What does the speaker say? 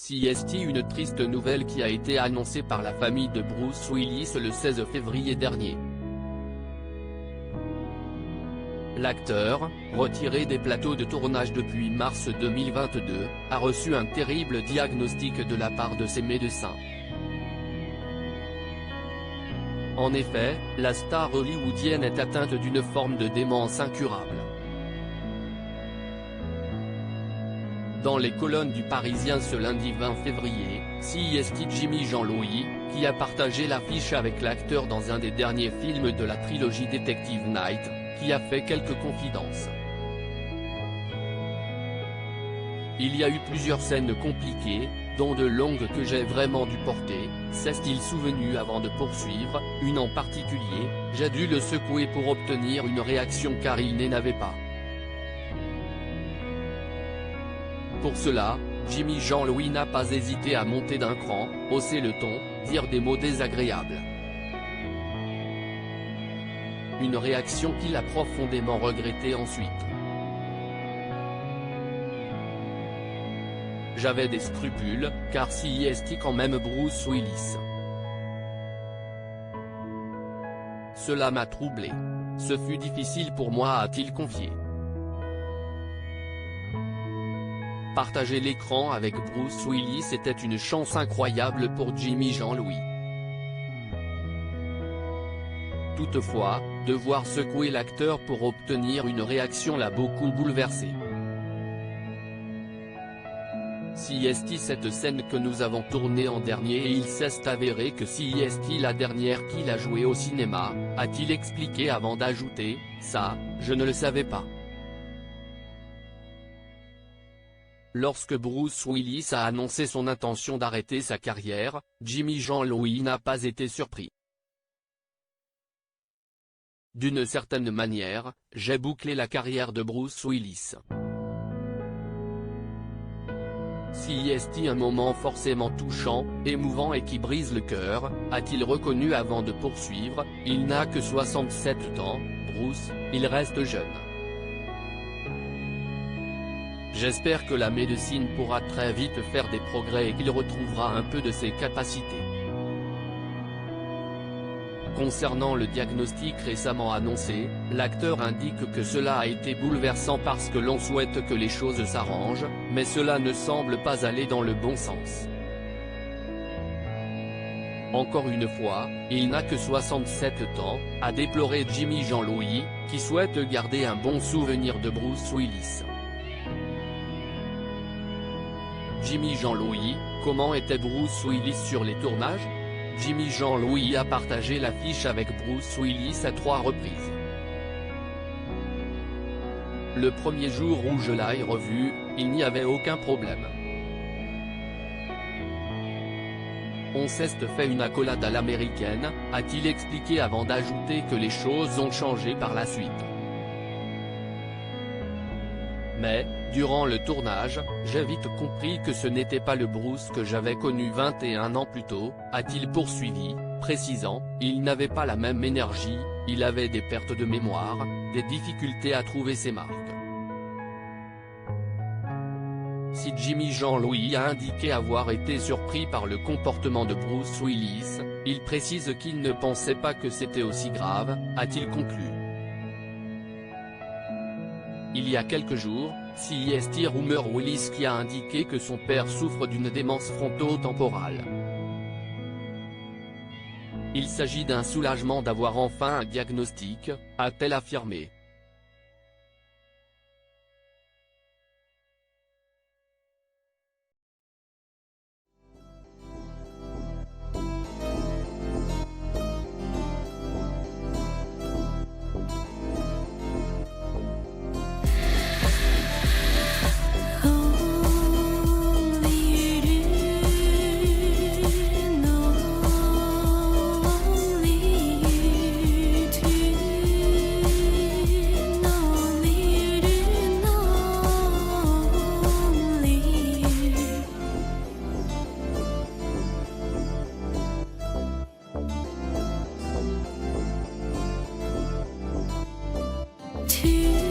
CST. Une triste nouvelle qui a été annoncée par la famille de Bruce Willis le 16 février dernier. L'acteur, retiré des plateaux de tournage depuis mars 2022, a reçu un terrible diagnostic de la part de ses médecins. En effet, la star hollywoodienne est atteinte d'une forme de démence incurable. Dans les colonnes du Parisien ce lundi 20 février, CST Jimmy Jean-Louis, qui a partagé l'affiche avec l'acteur dans un des derniers films de la trilogie Detective Night, qui a fait quelques confidences. Il y a eu plusieurs scènes compliquées, dont de longues que j'ai vraiment dû porter, s'est-il souvenu avant de poursuivre, une en particulier, j'ai dû le secouer pour obtenir une réaction car il n'en avait pas. Pour cela, Jimmy Jean-Louis n'a pas hésité à monter d'un cran, hausser le ton, dire des mots désagréables. Une réaction qu'il a profondément regrettée ensuite. J'avais des scrupules, car CST quand même Bruce Willis. Cela m'a troublé. Ce fut difficile pour moi, a-t-il confié. Partager l'écran avec Bruce Willis était une chance incroyable pour Jimmy Jean-Louis. Toutefois, devoir secouer l'acteur pour obtenir une réaction l'a beaucoup bouleversé. CST cette scène que nous avons tournée en dernier et il s'est avéré que CST la dernière qu'il a jouée au cinéma, a-t-il expliqué avant d'ajouter, ça, je ne le savais pas. Lorsque Bruce Willis a annoncé son intention d'arrêter sa carrière, Jimmy Jean-Louis n'a pas été surpris. D'une certaine manière, j'ai bouclé la carrière de Bruce Willis. CST un moment forcément touchant, émouvant et qui brise le cœur, a-t-il reconnu avant de poursuivre, il n'a que 67 ans, Bruce, il reste jeune. J'espère que la médecine pourra très vite faire des progrès et qu'il retrouvera un peu de ses capacités. Concernant le diagnostic récemment annoncé, l'acteur indique que cela a été bouleversant parce que l'on souhaite que les choses s'arrangent, mais cela ne semble pas aller dans le bon sens. Encore une fois, il n'a que 67 ans, a déploré Jimmy Jean-Louis, qui souhaite garder un bon souvenir de Bruce Willis. Jimmy Jean-Louis, comment était Bruce Willis sur les tournages ? Jimmy Jean-Louis a partagé l'affiche avec Bruce Willis à 3 reprises. Le premier jour où je l'ai revu, il n'y avait aucun problème. On s'est fait une accolade à l'américaine, a-t-il expliqué avant d'ajouter que les choses ont changé par la suite. Mais, durant le tournage, j'ai vite compris que ce n'était pas le Bruce que j'avais connu 21 ans plus tôt, a-t-il poursuivi, précisant, il n'avait pas la même énergie, il avait des pertes de mémoire, des difficultés à trouver ses marques. Si Jimmy Jean-Louis a indiqué avoir été surpris par le comportement de Bruce Willis, il précise qu'il ne pensait pas que c'était aussi grave, a-t-il conclu. Il y a quelques jours, CST Rumeur Willis qui a indiqué que son père souffre d'une démence fronto-temporale. Il s'agit d'un soulagement d'avoir enfin un diagnostic, a-t-elle affirmé. To